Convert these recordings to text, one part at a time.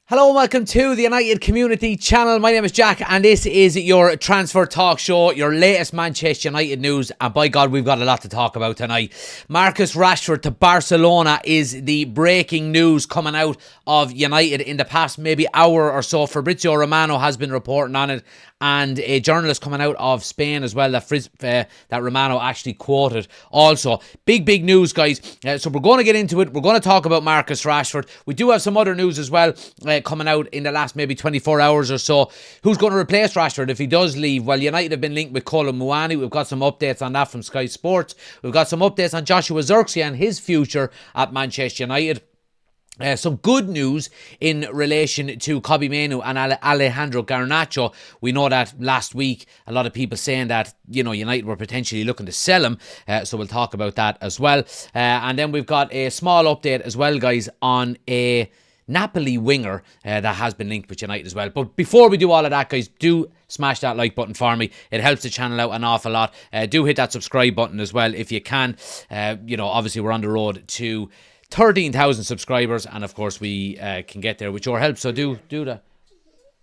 Hello and welcome to the United Community Channel. My name is Jack and this is your transfer talk show, your latest Manchester United news, and by God we've got a lot to talk about tonight. Marcus Rashford to Barcelona is the breaking news coming out of United in the past maybe hour or so. Fabrizio Romano has been reporting on it, and a journalist coming out of Spain as well that Romano actually quoted. Also, big news, guys. So we're going to get into it. We're going to talk about Marcus Rashford. We do have some other news as well coming out in the last maybe 24 hours or so. Who's going to replace Rashford if he does leave? Well, United have been linked with Colin Muani. We've got some updates on that from Sky Sports. We've got some updates on Joshua Zirkzee and his future at Manchester United. Some good news in relation to Kobbie Mainoo and Alejandro Garnacho. We know that last week a lot of people saying that United were potentially looking to sell him, so we'll talk about that as well. And then we've got a small update as well, guys, on a Napoli winger that has been linked with United as well. But before we do all of that, guys, do smash that like button for me. It helps the channel out an awful lot. Do hit that subscribe button as well if you can. Obviously we're on the road to 13,000 subscribers, and of course we can get there with your help, so do that.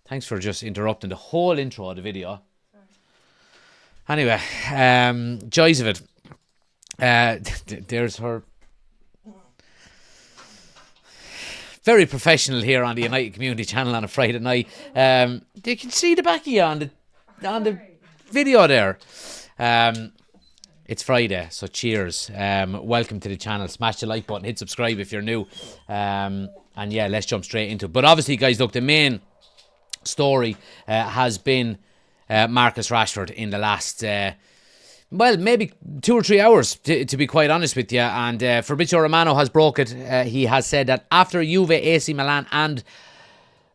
Thanks for just interrupting the whole intro of the video. Anyway, joys of it. There's her. Very professional here on the United Community Channel on a Friday night. You can see the back of you on the video there. It's Friday, so cheers. Welcome to the channel. Smash the like button, hit subscribe if you're new. And yeah, let's jump straight into it. But obviously, guys, look, the main story has been Marcus Rashford in the last, maybe 2 or 3 hours, to be quite honest with you. And Fabrizio Romano has broke it. He has said that after Juve, AC Milan and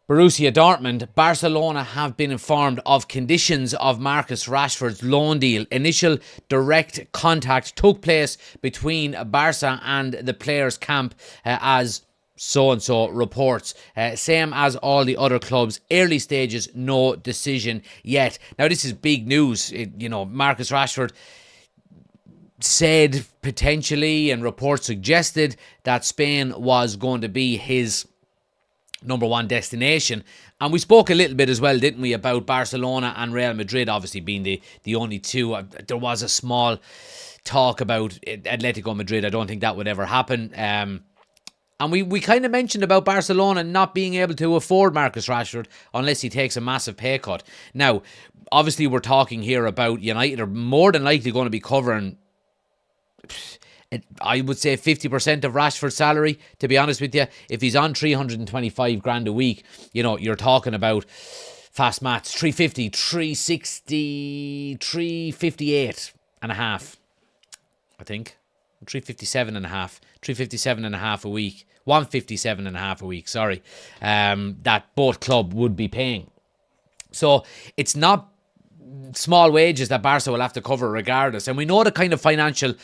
Borussia Dortmund, Barcelona have been informed of conditions of Marcus Rashford's loan deal. Initial direct contact took place between Barca and the players' camp as so-and-so reports. Same as all the other clubs. Early stages, no decision yet. Now, this is big news. Marcus Rashford said potentially, and reports suggested, that Spain was going to be his number one destination. And we spoke a little bit as well, didn't we, about Barcelona and Real Madrid obviously being the only two. There was a small talk about Atletico Madrid. I don't think that would ever happen. And we kind of mentioned about Barcelona not being able to afford Marcus Rashford unless he takes a massive pay cut. Now, obviously we're talking here about United are more than likely going to be covering, I would say, 50% of Rashford's salary, to be honest with you. If he's on 325 grand a week, you're talking about, fast maths, 350, 360, 358 and a half, I think. 357 and a half, 357 and a half a week, 157 and a half a week, sorry, that both club would be paying. So it's not small wages that Barca will have to cover regardless. And we know the kind of financial,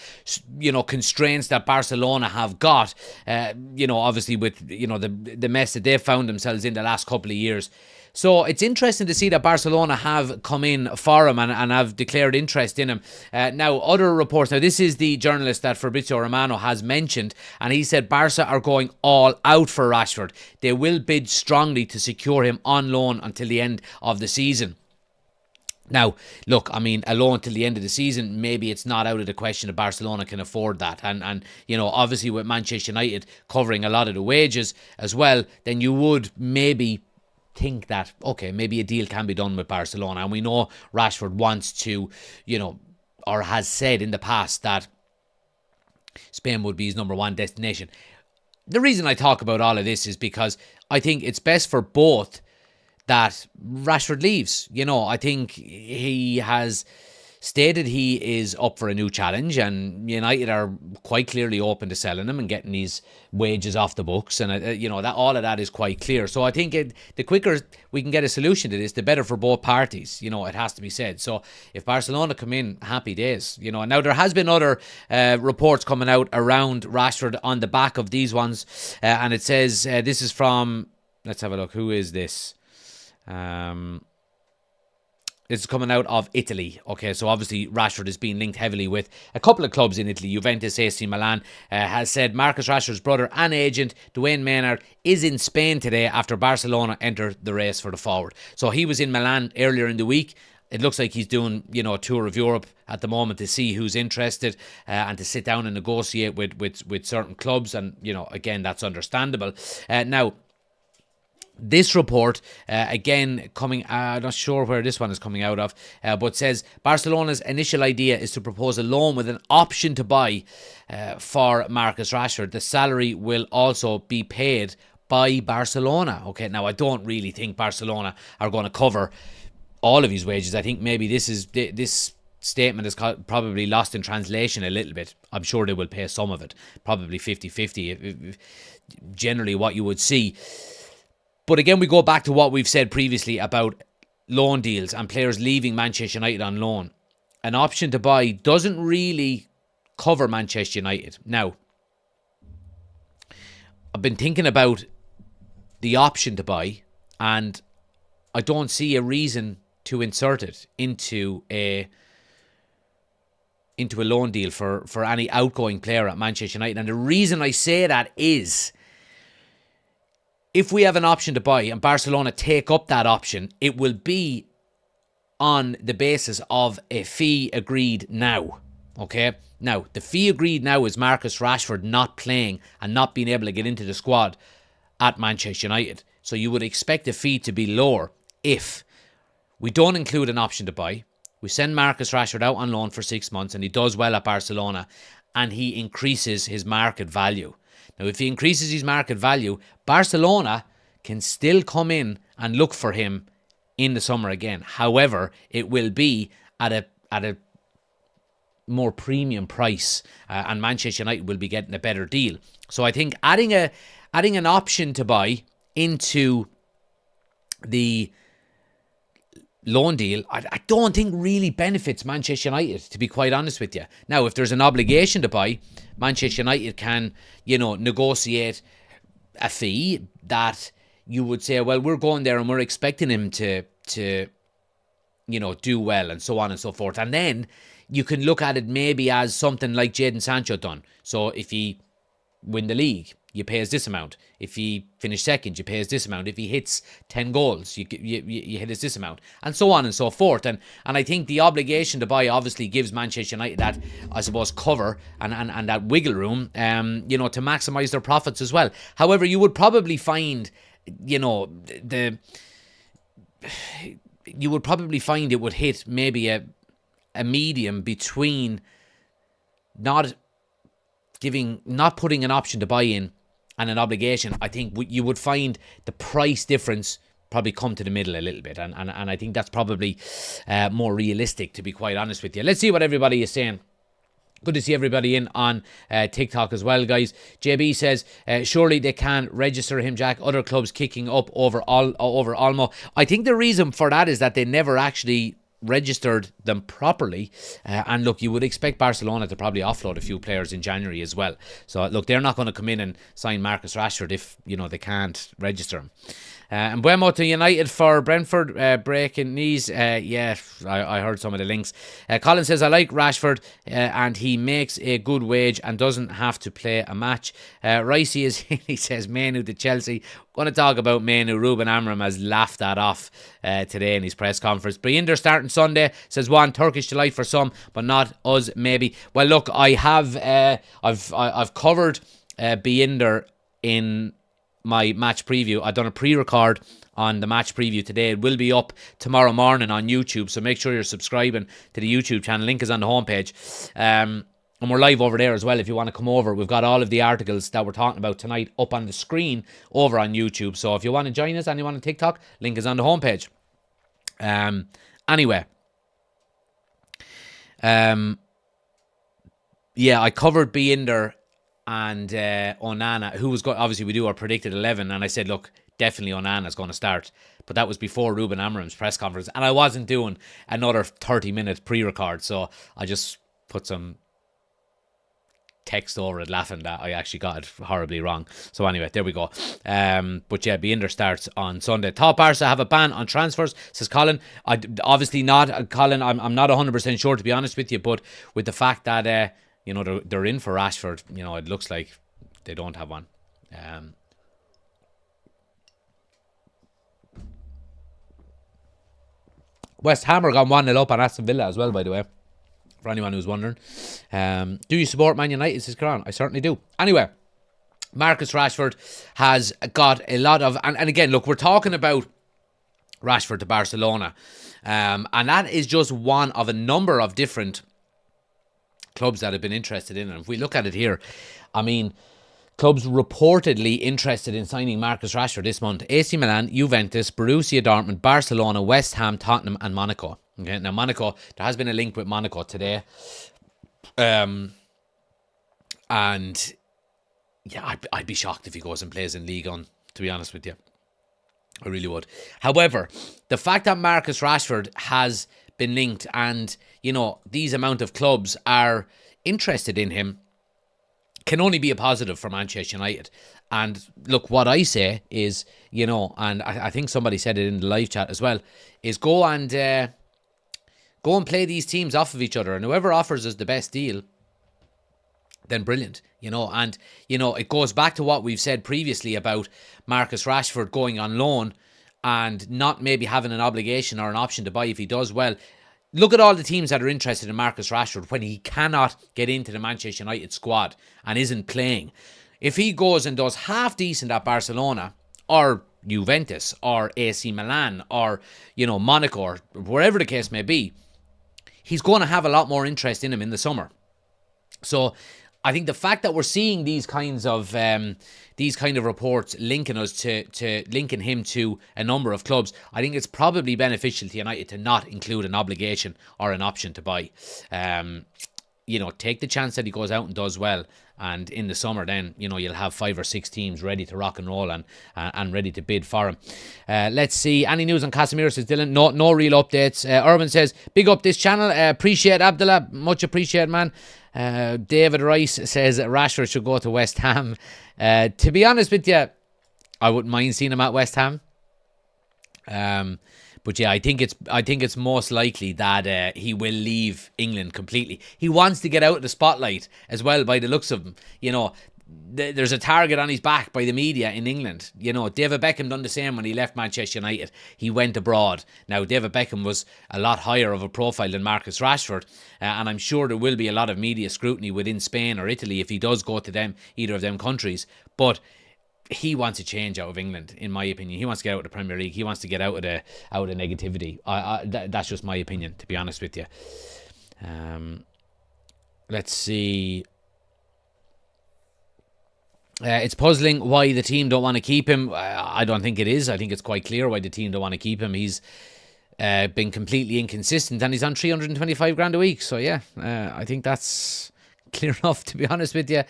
constraints that Barcelona have got, obviously with, the mess that they've found themselves in the last couple of years. So it's interesting to see that Barcelona have come in for him and have declared interest in him. Now, other reports. Now, this is the journalist that Fabrizio Romano has mentioned, and he said Barca are going all out for Rashford. They will bid strongly to secure him on loan until the end of the season. Now, look, I mean, a loan till the end of the season, maybe it's not out of the question that Barcelona can afford that. And obviously with Manchester United covering a lot of the wages as well, then you would maybe think that, okay, maybe a deal can be done with Barcelona. And we know Rashford wants to, or has said in the past that Spain would be his number one destination. The reason I talk about all of this is because I think it's best for both that Rashford leaves. I think he has stated he is up for a new challenge, and United are quite clearly open to selling him and getting these wages off the books, and that all of that is quite clear. So I think the quicker we can get a solution to this, the better for both parties. It has to be said. So if Barcelona come in, happy days. Now there has been other reports coming out around Rashford on the back of these ones, and it says this is from, let's have a look. Who is this? This is coming out of Italy. Okay, so obviously Rashford is being linked heavily with a couple of clubs in Italy. Juventus, AC Milan has said Marcus Rashford's brother and agent, Dwayne Maynard, is in Spain today after Barcelona entered the race for the forward. So he was in Milan earlier in the week. It looks like he's doing, a tour of Europe at the moment to see who's interested and to sit down and negotiate with certain clubs. And, again, that's understandable. Now, this report, again, coming, I'm not sure where this one is coming out of, but says Barcelona's initial idea is to propose a loan with an option to buy for Marcus Rashford. The salary will also be paid by Barcelona. Okay, now I don't really think Barcelona are going to cover all of his wages. I think maybe this statement is probably lost in translation a little bit. I'm sure they will pay some of it, probably 50-50, generally what you would see. But again, we go back to what we've said previously about loan deals and players leaving Manchester United on loan. An option to buy doesn't really cover Manchester United. Now, I've been thinking about the option to buy, and I don't see a reason to insert it into a loan deal for any outgoing player at Manchester United. And the reason I say that is, if we have an option to buy and Barcelona take up that option, it will be on the basis of a fee agreed now. Okay? Now, the fee agreed now is Marcus Rashford not playing and not being able to get into the squad at Manchester United. So you would expect the fee to be lower if we don't include an option to buy. We send Marcus Rashford out on loan for 6 months and he does well at Barcelona and he increases his market value. Now, if he increases his market value, Barcelona can still come in and look for him in the summer again. However, it will be at a more premium price, and Manchester United will be getting a better deal. So I think adding an option to buy into the loan deal, I don't think really benefits Manchester United, to be quite honest with you. Now, if there's an obligation to buy, Manchester United can, negotiate a fee that you would say, well, we're going there and we're expecting him to do well and so on and so forth. And then you can look at it maybe as something like Jadon Sancho done. So if he win the league, you pay us this amount. If he finish second, you pay us this amount. If he hits 10 goals, you hit us this amount, and so on and so forth. And I think the obligation to buy obviously gives Manchester United that, I suppose, cover and that wiggle room, to maximise their profits as well. However, you would probably find, you would probably find it would hit maybe a medium between not putting an option to buy in and an obligation. I think you would find the price difference probably come to the middle a little bit, and I think that's probably more realistic, to be quite honest with you. Let's see what everybody is saying. Good to see everybody in on TikTok as well, guys. JB says, surely they can register him, Jack. Other clubs kicking up over Olmo. I think the reason for that is that they never actually registered them properly, and look, you would expect Barcelona to probably offload a few players in January as well. So look, they're not going to come in and sign Marcus Rashford if they can't register him. And Buemo to United for Brentford, breaking news. I heard some of the links. Colin says, I like Rashford and he makes a good wage and doesn't have to play a match. Ricey he says, Manu to Chelsea. Going to talk about Manu. Ruben Amram has laughed that off today in his press conference. Beinder starting Sunday, says one Turkish delight for some, but not us maybe. Well, look, I have I've covered Beinder in my match preview. I've done a pre-record on the match preview today. It will be up tomorrow morning on YouTube, so make sure you're subscribing to the YouTube channel. Link is on the homepage. And we're live over there as well if you want to come over. We've got all of the articles that we're talking about tonight up on the screen over on YouTube. So if you want to join us and you want to TikTok, link is on the homepage. Anyway. I covered Beinder and Onana, who was obviously we do our predicted 11, and I said, look, definitely Onana's going to start, but that was before Ruben Amram's press conference, and I wasn't doing another 30-minute pre-record, so I just put some text over it laughing that I actually got it horribly wrong. So anyway, there we go. But yeah, Binder starts on Sunday. Thought Barca have a ban on transfers, says Colin. Obviously not, Colin. I'm not 100% sure, to be honest with you, but with the fact that they're in for Rashford, it looks like they don't have one. West Ham are gone 1-0 up on Aston Villa as well, by the way, for anyone who's wondering. Do you support Man United, says Karan? I certainly do. Anyway, Marcus Rashford has got a lot of... And again, look, we're talking about Rashford to Barcelona. And that is just one of a number of different clubs that have been interested in it. And if we look at it here, I mean, clubs reportedly interested in signing Marcus Rashford this month: AC Milan, Juventus, Borussia Dortmund, Barcelona, West Ham, Tottenham and Monaco. Okay, now Monaco, there has been a link with Monaco today. And yeah, I'd be shocked if he goes and plays in Ligue 1, to be honest with you. I really would. However, the fact that Marcus Rashford has been linked and, these amount of clubs are interested in him can only be a positive for Manchester United. And look, what I say is, and I think somebody said it in the live chat as well, is go and play these teams off of each other, and whoever offers us the best deal, then brilliant, and it goes back to what we've said previously about Marcus Rashford going on loan and not maybe having an obligation or an option to buy if he does well. Look at all the teams that are interested in Marcus Rashford when he cannot get into the Manchester United squad and isn't playing. If he goes and does half decent at Barcelona or Juventus or AC Milan or, Monaco or wherever the case may be, he's going to have a lot more interest in him in the summer. So I think the fact that we're seeing these kinds of reports linking us to linking him to a number of clubs, I think it's probably beneficial to United to not include an obligation or an option to buy. Take the chance that he goes out and does well, and in the summer then you'll have 5 or 6 teams ready to rock and roll and ready to bid for him. Let's see, any news on Casemiro, says Dylan. No real updates. Urban says big up this channel, appreciate Abdullah, much appreciate, man. David Rice says that Rashford should go to West Ham. To be honest with you, I wouldn't mind seeing him at West Ham. But yeah, I think it's most likely that he will leave England completely. He wants to get out of the spotlight as well, by the looks of him. There's a target on his back by the media in England. David Beckham done the same when he left Manchester United. He went abroad. Now, David Beckham was a lot higher of a profile than Marcus Rashford, and I'm sure there will be a lot of media scrutiny within Spain or Italy if he does go to either of them countries. But he wants a change out of England, in my opinion. He wants to get out of the Premier League. He wants to get out of the negativity. That's just my opinion, to be honest with you. Let's see. It's puzzling why the team don't want to keep him. I don't think it is. I think it's quite clear why the team don't want to keep him. He's been completely inconsistent and he's on 325 grand a week. So yeah, I think that's clear enough, to be honest with you.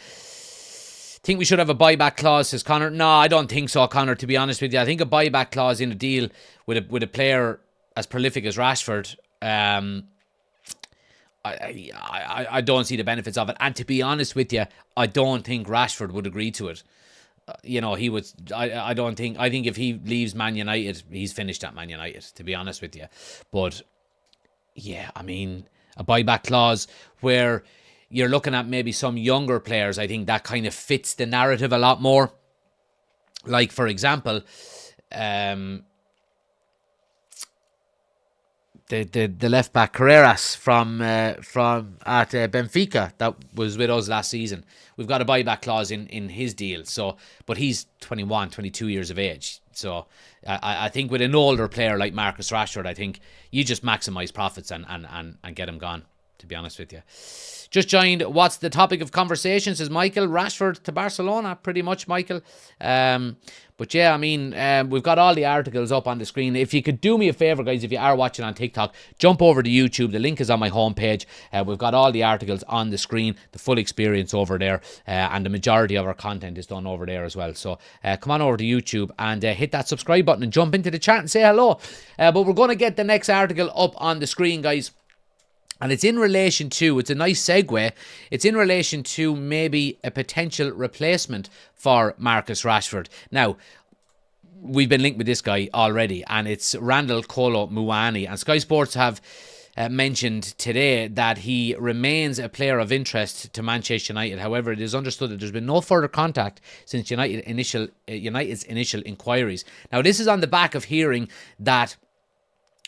Think we should have a buyback clause, says Connor. No, I don't think so, Connor, to be honest with you. I think a buyback clause in a deal with a player as prolific as Rashford, I don't see the benefits of it. And to be honest with you, I don't think Rashford would agree to it. He would. I don't think. I think if he leaves Man United, he's finished at Man United, to be honest with you. But yeah, I mean, a buyback clause where you're looking at maybe some younger players, I think that kind of fits the narrative a lot more. Like, for example, the left back Carreras from Benfica that was with us last season. We've got a buyback clause in his deal. So, but he's 21, 22 years of age. So I think with an older player like Marcus Rashford, I think you just maximise profits and get him gone, to be honest with you. Just joined. What's the topic of conversation, says Michael. Rashford to Barcelona, pretty much, Michael. But yeah, I mean, we've got all the articles up on the screen. If you could do me a favour, guys, if you are watching on TikTok, jump over to YouTube. The link is on my homepage. We've got all the articles on the screen, the full experience over there, and the majority of our content is done over there as well. So come on over to YouTube and hit that subscribe button and jump into the chat and say hello. But we're going to get the next article up on the screen, guys. And it's in relation to, it's a nice segue, it's in relation to maybe a potential replacement for Marcus Rashford. Now, we've been linked with this guy already, and it's Randall Kolo Muani. And Sky Sports have mentioned today that he remains a player of interest to Manchester United. However, it is understood that there's been no further contact since United's initial inquiries. Now, this is on the back of hearing that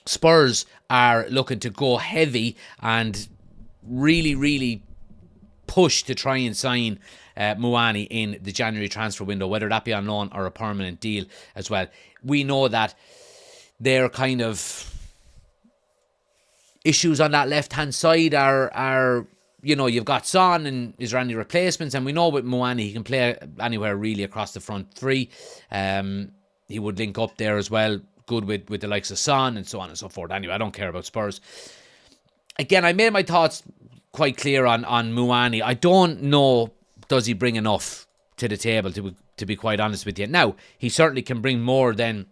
Spurs are looking to go heavy and really, really push to try and sign Muani in the January transfer window, whether that be on loan or a permanent deal as well. We know that their kind of issues on that left-hand side are you've got Son, and is there any replacements? And we know with Muani, he can play anywhere really across the front three. He would link up there as well, good with the likes of Son and so on and so forth. Anyway, I don't care about Spurs. Again, I made my thoughts quite clear on Muani. I don't know, does he bring enough to the table, to be quite honest with you. Now, he certainly can bring more than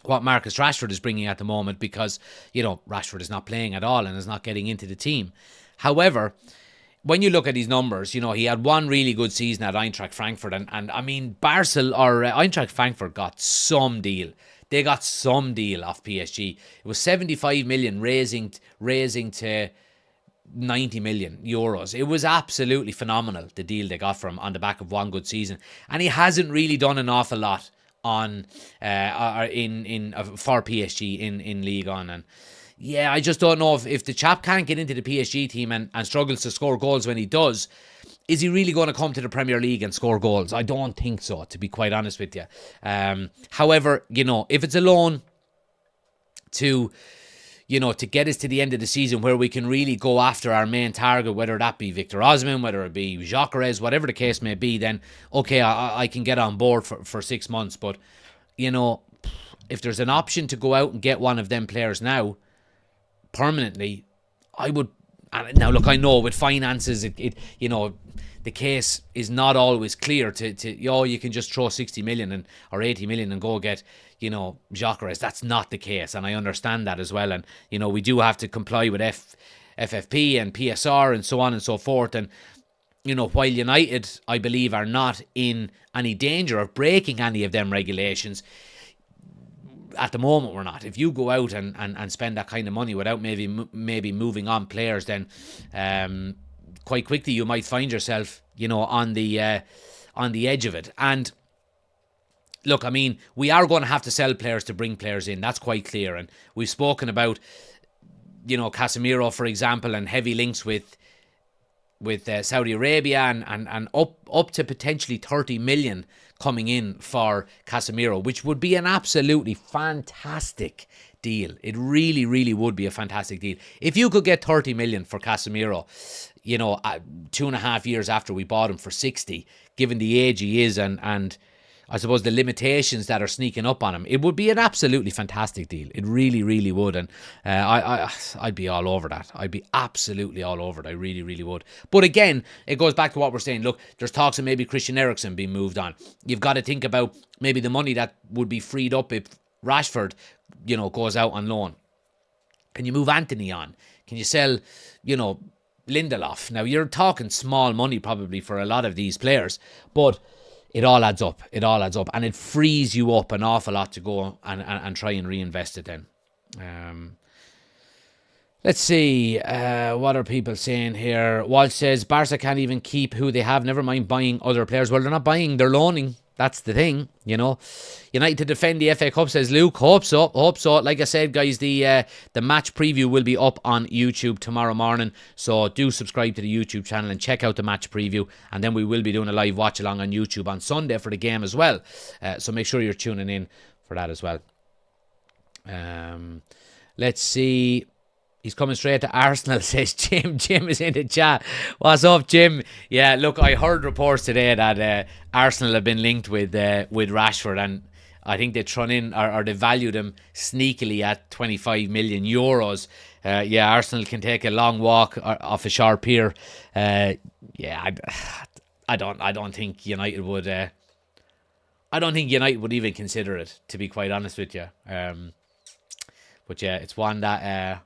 what Marcus Rashford is bringing at the moment, because, Rashford is not playing at all and is not getting into the team. However, when you look at his numbers, he had one really good season at Eintracht Frankfurt, and I mean, Eintracht Frankfurt got some deal. They got some deal off PSG. It was 75 million raising to 90 million euros. It was absolutely phenomenal, the deal they got from him on the back of one good season. And he hasn't really done an awful lot for PSG in Ligue 1. And yeah, I just don't know if the chap can't get into the PSG team and struggles to score goals when he does, is he really going to come to the Premier League and score goals? I don't think so, to be quite honest with you. However, if it's a loan to get us to the end of the season where we can really go after our main target, whether that be Victor Osimhen, whether it be Gyökeres, whatever the case may be, then okay, I can get on board for 6 months. But, if there's an option to go out and get one of them players now, permanently, I would. Now, look, I know with finances, the case is not always clear you can just throw 60 million or 80 million and go get, Gyökeres. That's not the case, and I understand that as well. And, we do have to comply with FFP and PSR and so on and so forth. And, while United, I believe, are not in any danger of breaking any of them regulations, at the moment we're not. If you go out and spend that kind of money without maybe moving on players, then quite quickly you might find yourself, on the edge of it. And look, I mean, we are going to have to sell players to bring players in. That's quite clear. And we've spoken about, Casemiro, for example, and heavy links with Saudi Arabia and up to potentially 30 million coming in for Casemiro, which would be an absolutely fantastic deal. It really, really would be a fantastic deal. If you could get 30 million for Casemiro, 2.5 years after we bought him for 60, given the age he is and I suppose the limitations that are sneaking up on him, it would be an absolutely fantastic deal. It really, really would. And I'd be all over that. I'd be absolutely all over it. I really, really would. But again, it goes back to what we're saying. Look, there's talks of maybe Christian Eriksen being moved on. You've got to think about maybe the money that would be freed up if Rashford, goes out on loan. Can you move Anthony on? Can you sell, Lindelof? Now, you're talking small money probably for a lot of these players, but it all adds up. It all adds up. And it frees you up an awful lot to go and try and reinvest it then. Let's see. What are people saying here? Walsh says, Barca can't even keep who they have. Never mind buying other players. Well, they're not buying. They're loaning. That's the thing, United to defend the FA Cup, says Luke. Hope so. Like I said, guys, the match preview will be up on YouTube tomorrow morning. So do subscribe to the YouTube channel and check out the match preview. And then we will be doing a live watch along on YouTube on Sunday for the game as well. So make sure you're tuning in for that as well. Let's see. He's coming straight to Arsenal, says Jim. Jim is in the chat. What's up, Jim? Yeah, look, I heard reports today that Arsenal have been linked with Rashford, and I think they thrown in, or they valued him sneakily at 25 million euros. Yeah, Arsenal can take a long walk off a sharp pier. I don't think United would. I don't think United would even consider it, to be quite honest with you. But yeah, it's one that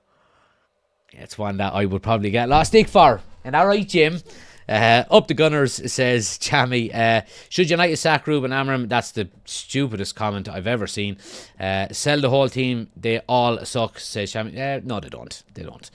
It's one that I would probably get a lot of stick for. And all right, Jim. Up the Gunners, says Chammy. Should United sack Ruben Amorim? That's the stupidest comment I've ever seen. Sell the whole team. They all suck, says Chammy. No, they don't. They don't.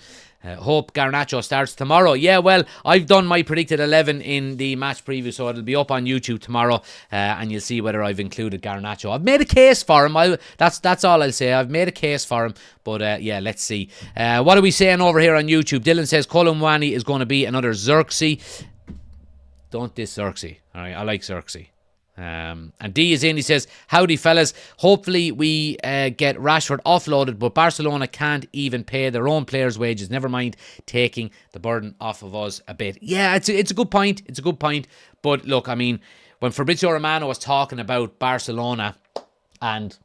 Hope Garnacho starts tomorrow. Yeah, well, I've done my predicted 11 in the match preview, so it'll be up on YouTube tomorrow, and you'll see whether I've included Garnacho. I've made a case for him. That's all I'll say. I've made a case for him, but yeah, let's see. What are we saying over here on YouTube? Dylan says Colin Wani is going to be another Zirkzee. Don't diss Zirkzee. All right, I like Zirkzee. And D is in. He says, howdy fellas, hopefully we get Rashford offloaded, but Barcelona can't even pay their own players' wages, never mind taking the burden off of us a bit. Yeah, it's a good point. It's a good point. But look, I mean, when Fabrizio Romano was talking about Barcelona and,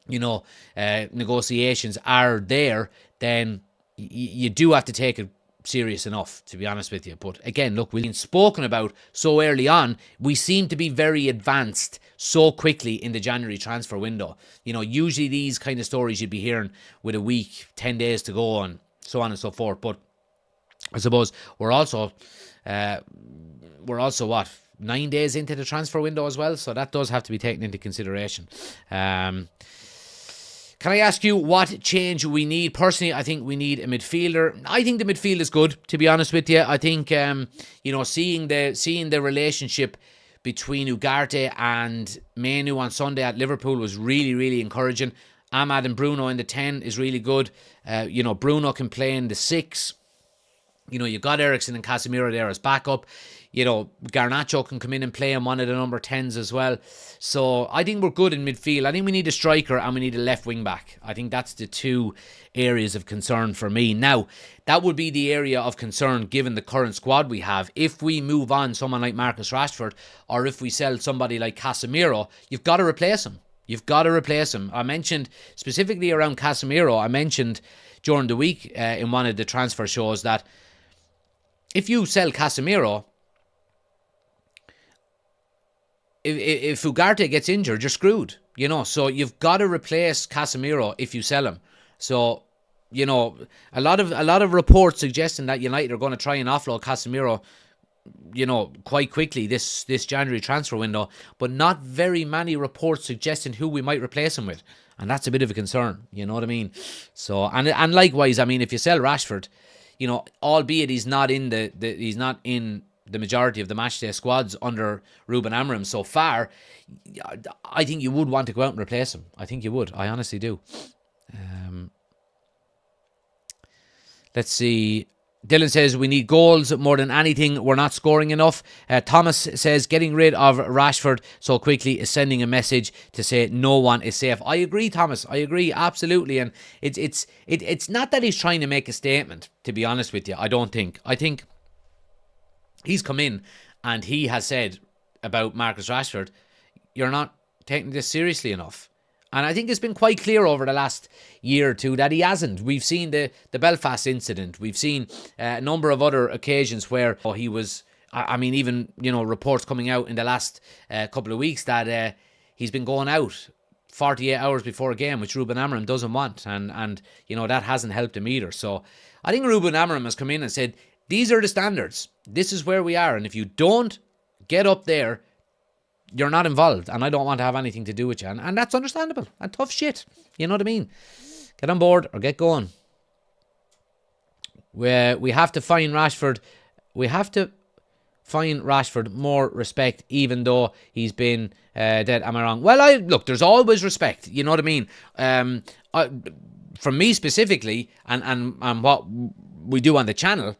you know, negotiations are there, then you do have to take it serious enough, to be honest with you. But again, look, we've been spoken about so early on. We seem to be very advanced so quickly in the January transfer window. You know, usually these kind of stories you'd be hearing with a week, 10 days to go, and so on and so forth. But I suppose we're also what, 9 days into the transfer window as well, so that does have to be taken into consideration. Can I ask you what change we need? Personally, I think we need a midfielder. I think the midfield is good, to be honest with you. I think, you know, seeing the relationship between Ugarte and Manu on Sunday at Liverpool was really, really encouraging. Ahmad and Bruno in the 10 is really good. You know, Bruno can play in the 6. You know, you've got Eriksen and Casemiro there as backup. You know, Garnacho can come in and play in one of the number 10s as well. So I think we're good in midfield. I think we need a striker and we need a left wing back. I think that's the two areas of concern for me. Now, that would be the area of concern given the current squad we have. If we move on someone like Marcus Rashford, or if we sell somebody like Casemiro, you've got to replace him. You've got to replace him. I mentioned specifically around Casemiro, I mentioned during the week in one of the transfer shows that if you sell Casemiro, if Ugarte gets injured, you're screwed, you know. So you've got to replace Casemiro if you sell him. So, you know, a lot of reports suggesting that United are going to try and offload Casemiro, you know, quite quickly this January transfer window, but not very many reports suggesting who we might replace him with, and that's a bit of a concern. You know what I mean? So and likewise, I mean, if you sell Rashford, you know, albeit he's not in the majority of the matchday squads under Ruben Amorim so far, I think you would want to go out and replace him. I think you would. I honestly do. Let's see. Dylan says we need goals more than anything. We're not scoring enough. Thomas says getting rid of Rashford so quickly is sending a message to say no one is safe. I agree, Thomas. I agree absolutely. And it's not that he's trying to make a statement, to be honest with you. I don't think. I think he's come in and he has said about Marcus Rashford, you're not taking this seriously enough. And I think it's been quite clear over the last year or two that he hasn't. We've seen the Belfast incident. We've seen a number of other occasions where he was, I mean, even, you know, reports coming out in the last couple of weeks that he's been going out 48 hours before a game, which Ruben Amorim doesn't want. And you know, that hasn't helped him either. So I think Ruben Amorim has come in and said, these are the standards. This is where we are. And if you don't get up there, you're not involved, and I don't want to have anything to do with you. And that's understandable. And tough shit. You know what I mean? Get on board or get going. We have to find Rashford. We have to find Rashford more respect, even though he's been dead. Am I wrong? Well, look, there's always respect. You know what I mean? From me specifically, and what we do on the channel,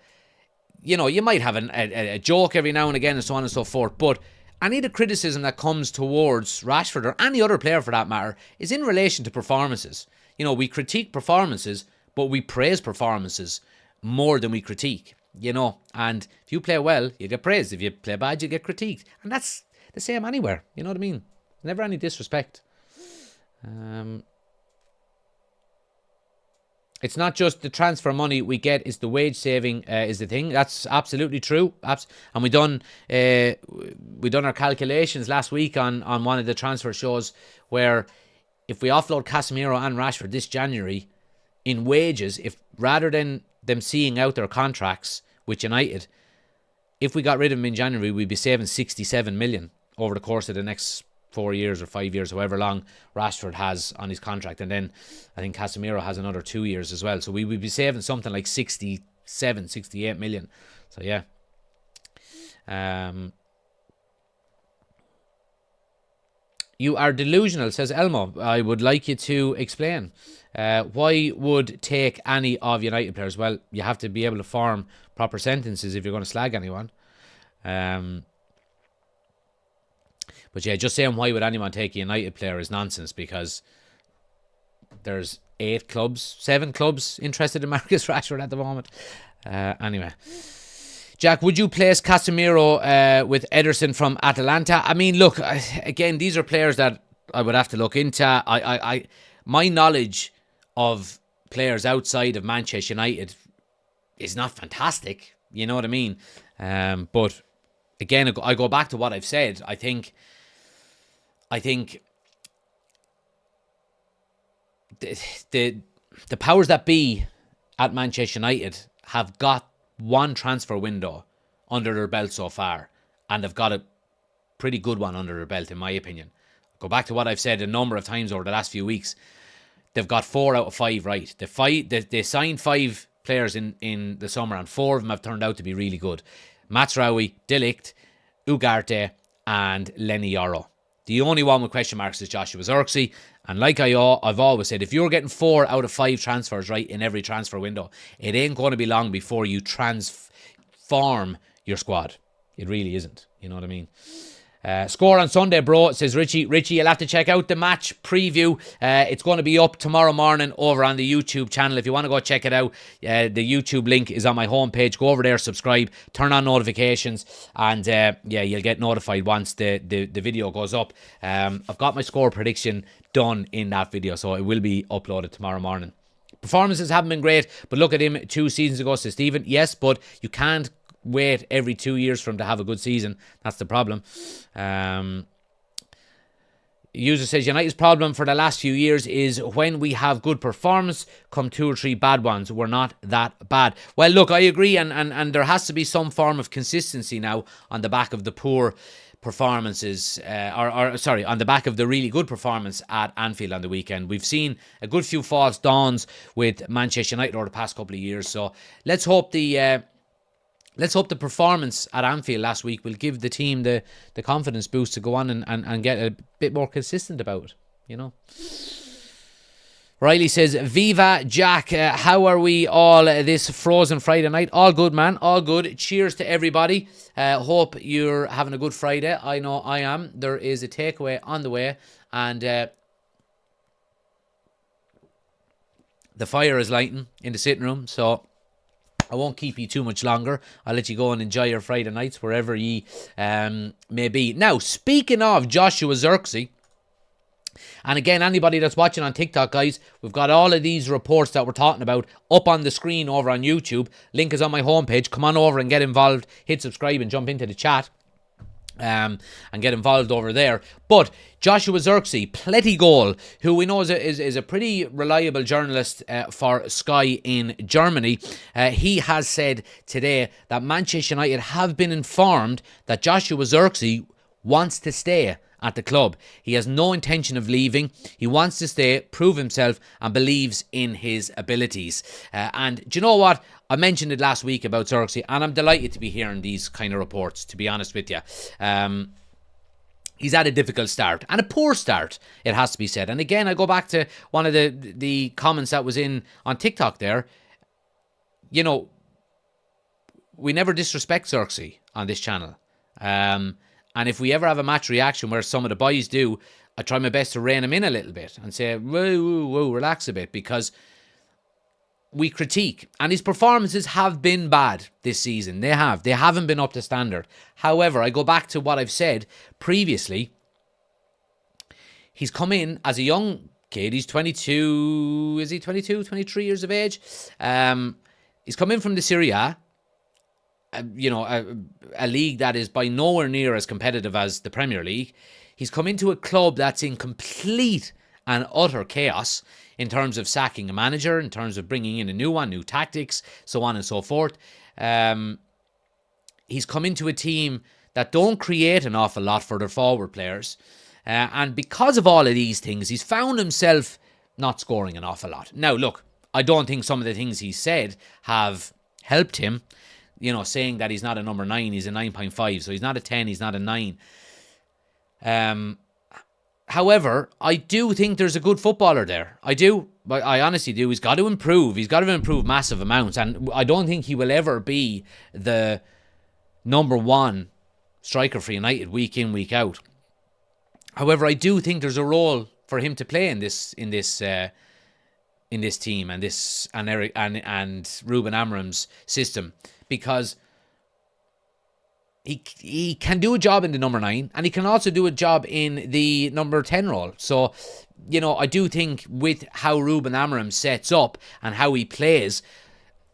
you know, you might have a joke every now and again and so on and so forth, but any of the criticism that comes towards Rashford or any other player for that matter is in relation to performances. You know, we critique performances, but we praise performances more than we critique, you know. And if you play well, you get praised. If you play bad, you get critiqued. And that's the same anywhere. You know what I mean? Never any disrespect. It's not just the transfer money we get, it's the wage saving is the thing. That's absolutely true. And we done our calculations last week on one of the transfer shows where if we offload Casemiro and Rashford this January in wages, if rather than them seeing out their contracts with United, if we got rid of him in January, we'd be saving 67 million over the course of the next 4 years or 5 years, however long Rashford has on his contract. And then I think Casemiro has another 2 years as well. So we would be saving something like 67, 68 million. So yeah. You are delusional, says Elmo. I would like you to explain. Why would take any of United players? Well, you have to be able to form proper sentences if you're going to slag anyone. But yeah, just saying why would anyone take a United player is nonsense, because there's 7 clubs interested in Marcus Rashford at the moment. Anyway. Jack, would you place Casemiro with Ederson from Atalanta? I mean, look, again, these are players that I would have to look into. My knowledge of players outside of Manchester United is not fantastic. You know what I mean? But again, I go back to what I've said. I think the powers that be at Manchester United have got one transfer window under their belt so far, and they've got a pretty good one under their belt, in my opinion. Go back to what I've said a number of times over the last few weeks. They've got 4 out of 5 right. They signed 5 players in the summer, and 4 of them have turned out to be really good. Mazraoui, De Ligt, Ugarte, and Lenny Yoro. The only one with question marks is Joshua Zirkzee. And like I've always said, if you're getting 4 out of 5 transfers right in every transfer window, it ain't going to be long before you transform your squad. It really isn't. You know what I mean? Score on Sunday, bro, says Richie. Richie, you'll have to check out the match preview. It's going to be up tomorrow morning over on the YouTube channel. If you want to go check it out, the YouTube link is on my homepage. Go over there, subscribe, turn on notifications, and you'll get notified once the video goes up. I've got my score prediction done in that video, so it will be uploaded tomorrow morning. Performances haven't been great, but look at him 2 seasons ago, says Stephen. Yes, but you can't wait every 2 years for him to have a good season. That's the problem. User says United's problem for the last few years is when we have good performance, come 2 or 3 bad ones. We're not that bad. Well, look, I agree, and there has to be some form of consistency now on the back of the poor performances, on the back of the really good performance at Anfield on the weekend. We've seen a good few false dawns with Manchester United over the past couple of years. So let's hope the performance at Anfield last week will give the team the confidence boost to go on and get a bit more consistent about it, you know. Riley says, Viva Jack, how are we all this frozen Friday night? All good, man, all good. Cheers to everybody. Hope you're having a good Friday. I know I am. There is a takeaway on the way, and the fire is lighting in the sitting room, so I won't keep you too much longer. I'll let you go and enjoy your Friday nights wherever ye may be. Now, speaking of Joshua Zirkzee, and again, anybody that's watching on TikTok, guys, we've got all of these reports that we're talking about up on the screen over on YouTube. Link is on my homepage. Come on over and get involved. Hit subscribe and jump into the chat. And get involved over there. But Joshua Zirkzee, Pletty Goal, who we know is a pretty reliable journalist for Sky in Germany, he has said today that Manchester United have been informed that Joshua Zirkzee wants to stay at the club. He has no intention of leaving. He wants to stay, prove himself, and believes in his abilities. And do you know what? I mentioned it last week about Zirkzee, and I'm delighted to be hearing these kind of reports, to be honest with you. He's had a difficult start, and a poor start, it has to be said. And again, I go back to one of the comments that was on TikTok there. You know, we never disrespect Zirkzee on this channel. And if we ever have a match reaction where some of the boys do, I try my best to rein him in a little bit and say, whoa, relax a bit, because we critique. And his performances have been bad this season. They haven't been up to standard. However, I go back to what I've said previously. He's come in as a young kid. He's 22, is he 22, 23 years of age? He's come in from the Serie A. A league that is by nowhere near as competitive as the Premier League. He's come into a club that's in complete and utter chaos in terms of sacking a manager, in terms of bringing in a new one, new tactics, so on and so forth. He's come into a team that don't create an awful lot for their forward players. And because of all of these things, he's found himself not scoring an awful lot. Now, look, I don't think some of the things he said have helped him. Saying that he's not a number 9, he's a 9.5. So he's not a 10, he's not a 9. However, I do think there's a good footballer there. I do. I honestly do. He's got to improve. He's got to improve massive amounts. And I don't think he will ever be the number 1 striker for United week in, week out. However, I do think there's a role for him to play in this team and Ruben Amorim's system, because he can do a job in the number 9 and he can also do a job in the number 10 role. So, I do think with how Ruben Amorim sets up and how he plays,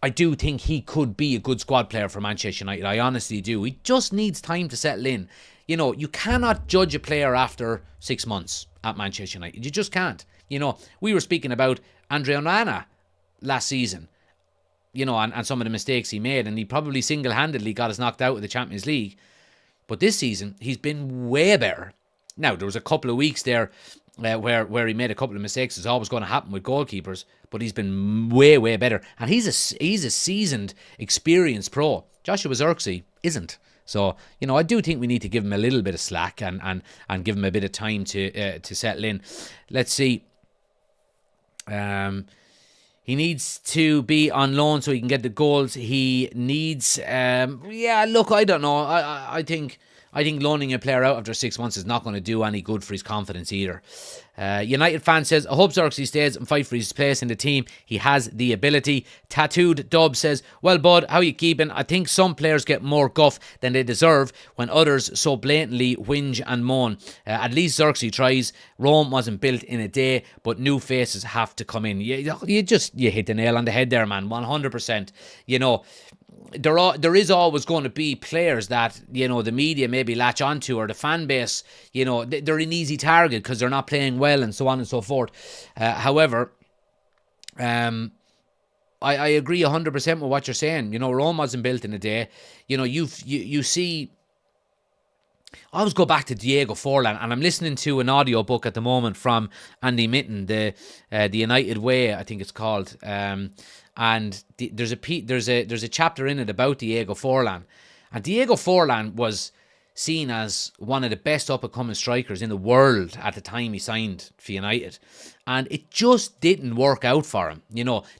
I do think he could be a good squad player for Manchester United. I honestly do. He just needs time to settle in. You cannot judge a player after 6 months at Manchester United. You just can't. We were speaking about Andre Onana last season, and some of the mistakes he made, and he probably single-handedly got us knocked out of the Champions League. But this season, he's been way better. Now, there was a couple of weeks there where he made a couple of mistakes. It's always going to happen with goalkeepers, but he's been way, way better. And he's a seasoned, experienced pro. Joshua Zirkzee isn't. So, I do think we need to give him a little bit of slack and give him a bit of time to settle in. Let's see. He needs to be on loan so he can get the goals. He needs... look, I don't know. I think loaning a player out after 6 months is not going to do any good for his confidence either. United fan says, I hope Zirkzee stays and fight for his place in the team. He has the ability. Tattooed Dub says, well, bud, how you keeping? I think some players get more guff than they deserve when others so blatantly whinge and moan. At least Zirkzee tries. Rome wasn't built in a day, but new faces have to come in. You hit the nail on the head there, man. 100%. There is always going to be players that, the media maybe latch onto, or the fan base, they're an easy target because they're not playing well and so on and so forth. However, I agree 100% with what you're saying. Rome wasn't built in a day. You see... I always go back to Diego Forlan, and I'm listening to an audio book at the moment from Andy Mitten, the United Way, I think it's called. And there's a chapter in it about Diego Forlan, and Diego Forlan was seen as one of the best up-and-coming strikers in the world at the time he signed for United, and it just didn't work out for him.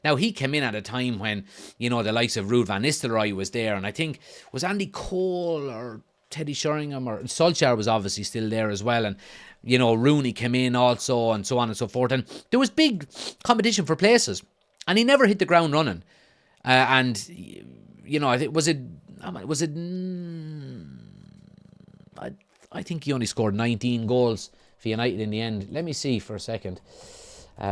Now he came in at a time when the likes of Ruud van Nistelrooy was there, and I think was Andy Cole or Teddy Sheringham, or Solskjaer was obviously still there as well, and Rooney came in also, and so on and so forth, and there was big competition for places. And he never hit the ground running. I think he only scored 19 goals for United in the end. Let me see for a second. He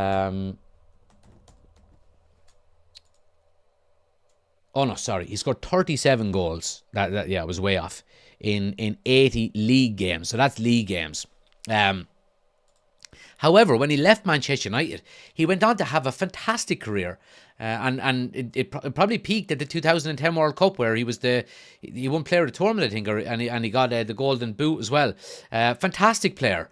scored 37 goals. That was way off in 80 league games. So that's league games. However, when he left Manchester United, he went on to have a fantastic career, and it probably peaked at the 2010 World Cup, where he won Player of the Tournament, I think, and he got the Golden Boot as well. Fantastic player.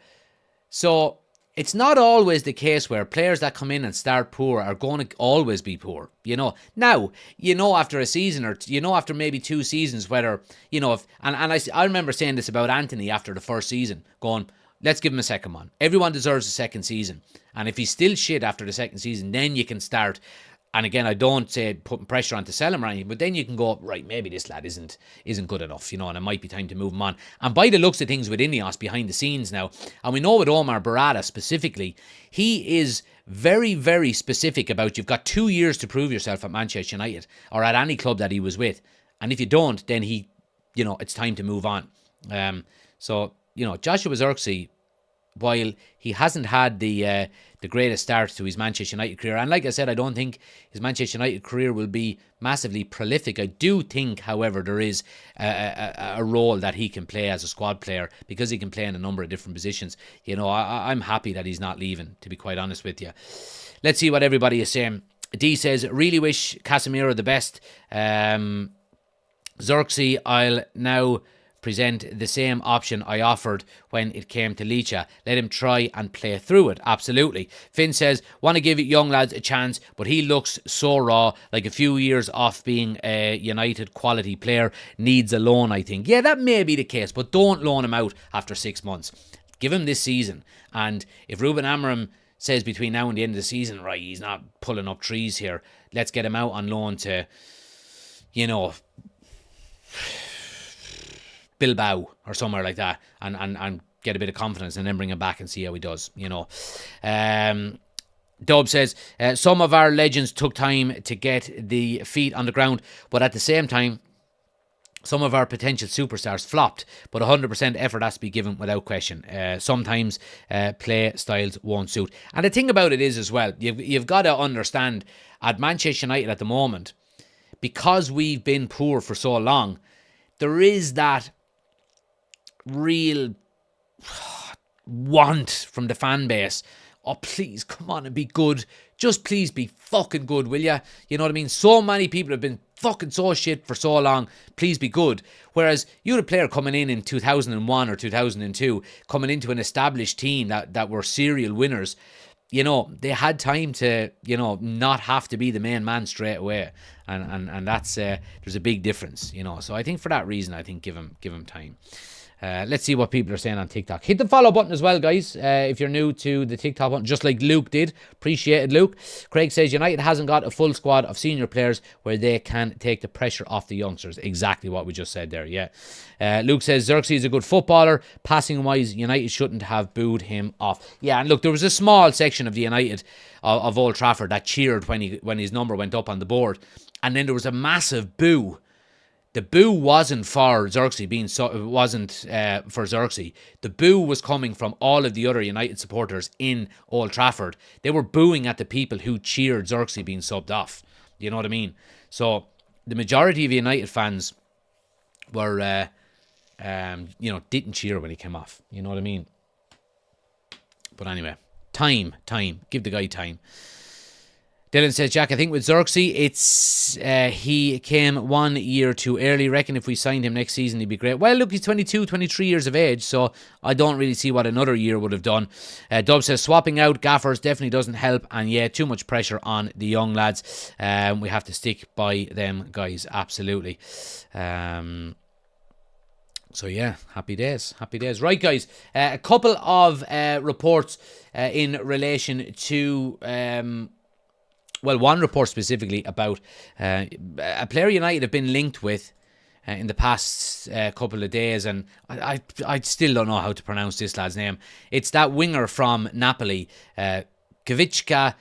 So it's not always the case where players that come in and start poor are going to always be poor. Now, after a season or after maybe 2 seasons, whether I remember saying this about Anthony after the first season, going, let's give him a second one. Everyone deserves a second season. And if he's still shit after the second season, then you can start. And again, I don't say putting pressure on to sell him or anything, but then you can go, right, maybe this lad isn't good enough, and it might be time to move him on. And by the looks of things with Ineos behind the scenes now, and we know with Omar Barada specifically, he is very, very specific about you've got 2 years to prove yourself at Manchester United or at any club that he was with. And if you don't, then it's time to move on. Joshua Zirkzee, while he hasn't had the greatest start to his Manchester United career, and like I said, I don't think his Manchester United career will be massively prolific. I do think, however, there is a role that he can play as a squad player, because he can play in a number of different positions. You know, I'm happy that he's not leaving, to be quite honest with you. Let's see what everybody is saying. D says, really wish Casemiro the best. Zirkzee, I'll now present the same option I offered when it came to Licha. Let him try and play through it. Absolutely. Finn says, want to give young lads a chance, but he looks so raw, like a few years off being a United quality player. Needs a loan, I think. Yeah, that may be the case, but don't loan him out after 6 months. Give him this season. And if Ruben Amorim says between now and the end of the season, right, he's not pulling up trees here, let's get him out on loan to, you know, Bilbao or somewhere like that, and get a bit of confidence, and then bring him back and see how he does, you know. Dub says, some of our legends took time to get the feet on the ground, but at the same time, some of our potential superstars flopped, but 100% effort has to be given without question. Sometimes play styles won't suit. And the thing about it is as well, you've got to understand, at Manchester United at the moment, because we've been poor for so long, there is that real want from the fan base. Oh, please, come on and be good. Just please be fucking good, will ya? You know what I mean? So many people have been fucking so shit for so long. Please be good. Whereas you had a player coming in 2001 or 2002, coming into an established team that were serial winners. You know, they had time to, you know, not have to be the main man straight away. And that's, there's a big difference, you know. So I think for that reason, I think give him time. Let's see what people are saying on TikTok. Hit the follow button as well, guys, if you're new to the TikTok button, just like Luke did. Appreciate it, Luke. Craig says, United hasn't got a full squad of senior players where they can take the pressure off the youngsters. Exactly what we just said there, yeah. Luke says, Zirkzee is a good footballer. Passing-wise, United shouldn't have booed him off. Yeah, and look, there was a small section of the United of Old Trafford that cheered when his number went up on the board. And then there was a massive boo. The boo wasn't for Zirkzee for Zirkzee. The boo was coming from all of the other United supporters in Old Trafford. They were booing at the people who cheered Zirkzee being subbed off. You know what I mean? So the majority of United fans were, didn't cheer when he came off. You know what I mean? But anyway, time. Give the guy time. Dylan says, Jack, I think with Zirkzee, it's he came 1 year too early. Reckon if we signed him next season, he'd be great. Well, look, he's 22, 23 years of age, so I don't really see what another year would have done. Dub says, swapping out gaffers definitely doesn't help, and yeah, too much pressure on the young lads. We have to stick by them, guys, absolutely. So yeah, happy days. Right, guys, a couple of reports in relation to... one report specifically about a player United have been linked with in the past couple of days, and I still don't know how to pronounce this lad's name. It's that winger from Napoli, Kvaratskhelia.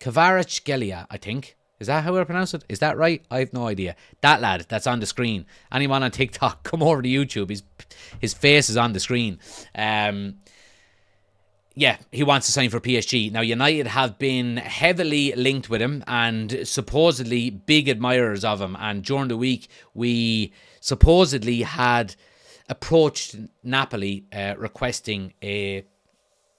Kvaratskhelia, I think. Is that how I pronounce it? Is that right? I have no idea. That lad that's on the screen. Anyone on TikTok, come over to YouTube. His face is on the screen. Yeah, he wants to sign for PSG. Now, United have been heavily linked with him and supposedly big admirers of him. And during the week, we supposedly had approached Napoli requesting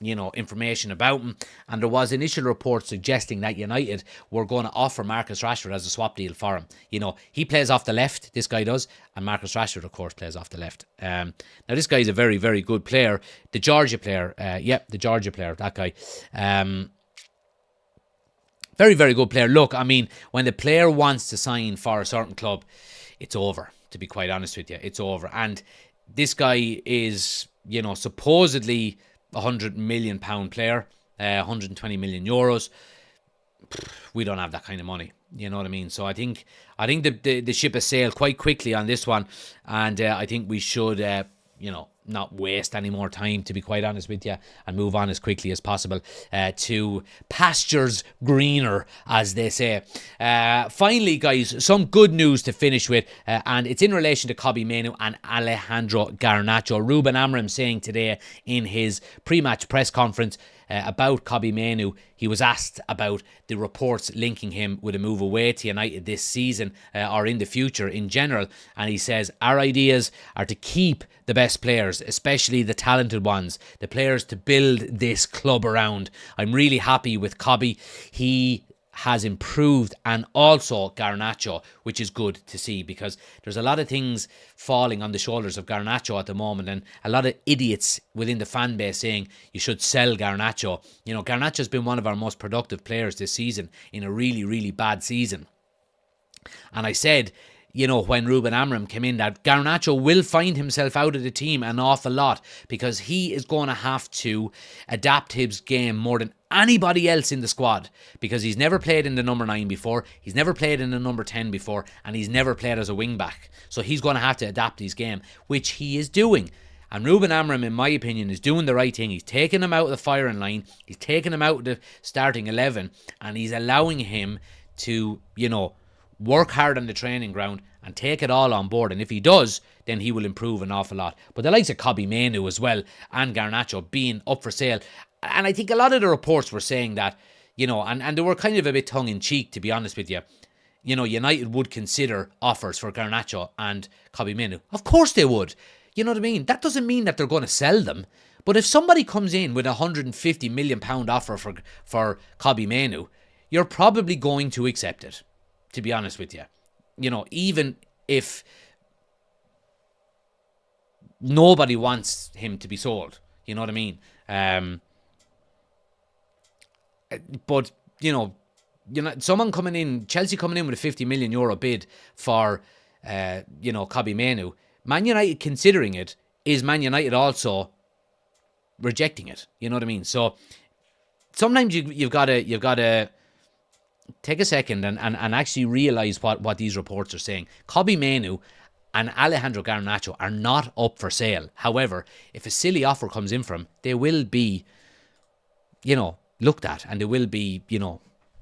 information about him, and there was initial reports suggesting that United were going to offer Marcus Rashford as a swap deal for him. You know, he plays off the left, this guy does, and Marcus Rashford, of course, plays off the left. Now, this guy is a very, very good player. The Georgia player, that guy. Very, very good player. Look, I mean, when the player wants to sign for a certain club, it's over, to be quite honest with you. It's over. And this guy is, supposedly £100 million player, 120 million euros. We don't have that kind of money. You know what I mean? So I think the ship has sailed quite quickly on this one, and I think we should, not waste any more time, to be quite honest with you, and move on as quickly as possible to pastures greener, as they say. Finally, guys, some good news to finish with, and it's in relation to Kobbie Mainoo and Alejandro Garnacho. Ruben Amorim saying today in his pre-match press conference about Kobbie Mainoo, he was asked about the reports linking him with a move away to United this season or in the future in general, and he says, our ideas are to keep the best players, especially the talented ones, the players to build this club around. I'm really happy with Kobbie. He has improved, and also Garnacho, which is good to see, because there's a lot of things falling on the shoulders of Garnacho at the moment, and a lot of idiots within the fan base saying you should sell Garnacho. You know, Garnacho's been one of our most productive players this season in a really, really bad season. And I said, you know, when Ruben Amorim came in, that Garnacho will find himself out of the team an awful lot, because he is going to have to adapt his game more than anybody else in the squad, because he's never played in the number 9 before, he's never played in the number 10 before, and he's never played as a wing back. So he's going to have to adapt his game, which he is doing. And Ruben Amorim, in my opinion, is doing the right thing. He's taking him out of the firing line, he's taking him out of the starting 11, and he's allowing him to, you know, work hard on the training ground and take it all on board. And if he does, then he will improve an awful lot. But the likes of Kobbie Mainoo as well, and Garnacho being up for sale, and I think a lot of the reports were saying that, you know, and they were kind of a bit tongue-in-cheek, to be honest with you. You know, United would consider offers for Garnacho and Kobbie Mainoo. Of course they would. You know what I mean? That doesn't mean that they're going to sell them. But if somebody comes in with a £150 million offer for Kobbie Mainoo, you're probably going to accept it, to be honest with you. You know, even if nobody wants him to be sold. You know what I mean? But, you know, someone coming in, Chelsea coming in with a €50 million bid for, you know, Kobbie Mainoo, Man United considering it, is Man United also rejecting it? You know what I mean? So sometimes you've got to take a second and actually realise what these reports are saying. Kobbie Mainoo and Alejandro Garnacho are not up for sale. However, if a silly offer comes in from, they will be, you know, looked at, and they will be, you know,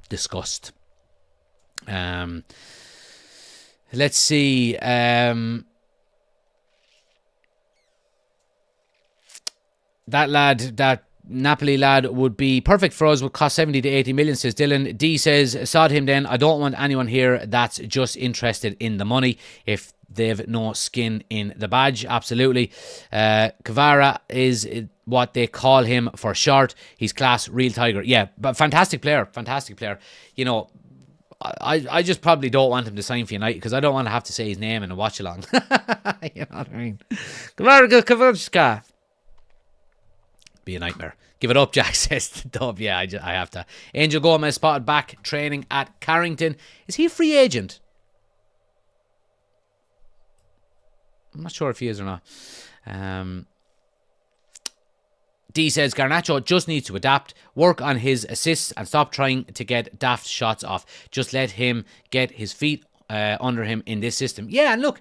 discussed. Let's see. That Napoli lad would be perfect for us, would cost 70 to 80 million, says Dylan. D says, sod him then. I don't want anyone here that's just interested in the money if they've no skin in the badge. Absolutely. Kvara is what they call him for short. He's class, real tiger. Yeah, but fantastic player. You know, I just probably don't want him to sign for United, because I don't want to have to say his name in a watch along. You know what I mean? Kvara. Be a nightmare. Give it up, Jack, says the Dub. Yeah, I have to. Angel Gomez spotted back training at Carrington. Is he a free agent? I'm not sure if he is or not. D says Garnacho just needs to adapt, work on his assists, and stop trying to get daft shots off. Just let him get his feet under him in this system. Yeah, and look,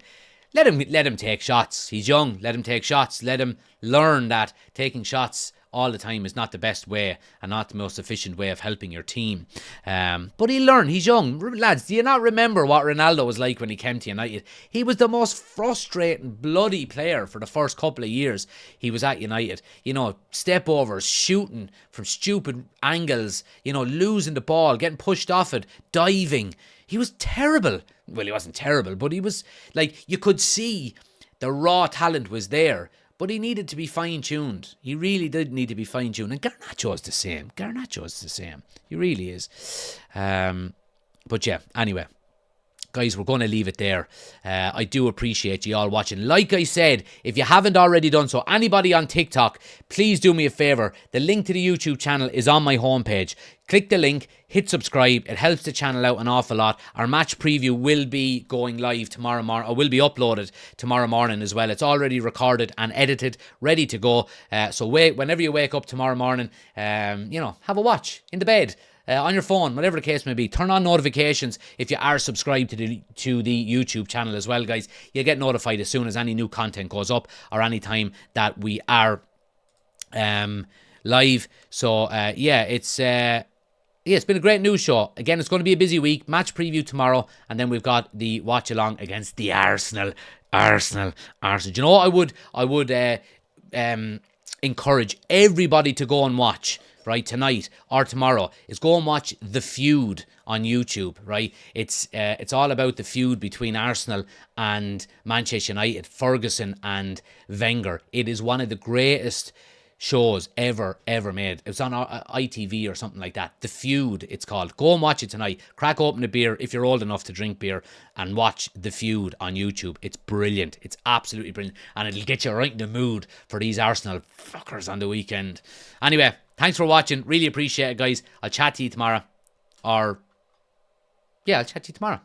let him take shots. He's young. Let him take shots. Let him learn that taking shots all the time is not the best way and not the most efficient way of helping your team. But he'll learn. He's young. Lads, do you not remember what Ronaldo was like when he came to United? He was the most frustrating, bloody player for the first couple of years he was at United. You know, step overs, shooting from stupid angles, you know, losing the ball, getting pushed off it, diving. He was terrible. Well, he wasn't terrible, but he was, like, you could see the raw talent was there, but he needed to be fine-tuned. He really did need to be fine-tuned. And Garnacho is the same. He really is. But yeah, anyway. Guys, we're going to leave it there. I do appreciate you all watching. Like I said, if you haven't already done so, anybody on TikTok, please do me a favour. The link to the YouTube channel is on my homepage. Click the link, hit subscribe. It helps the channel out an awful lot. Our match preview will be going live tomorrow morning, or will be uploaded tomorrow morning as well. It's already recorded and edited, ready to go. So whenever you wake up tomorrow morning, you know, have a watch in the bed. on your phone, whatever the case may be. Turn on notifications if you are subscribed to the YouTube channel as well, guys. You'll get notified as soon as any new content goes up or any time that we are live. So yeah, it's been a great news show. Again, it's going to be a busy week. Match preview tomorrow, and then we've got the watch along against the Arsenal. Do you know what I would encourage everybody to go and watch, right, tonight or tomorrow, is go and watch The Feud on YouTube, right? It's all about the feud between Arsenal and Manchester United, Ferguson and Wenger. It is one of the greatest shows ever made. It was on ITV or something like that. The Feud, it's called. Go and watch it tonight. Crack open a beer if you're old enough to drink beer and watch The Feud on YouTube. It's brilliant. It's absolutely brilliant. And it'll get you right in the mood for these Arsenal fuckers on the weekend. Anyway, thanks for watching. Really appreciate it, guys. I'll chat to you tomorrow. I'll chat to you tomorrow.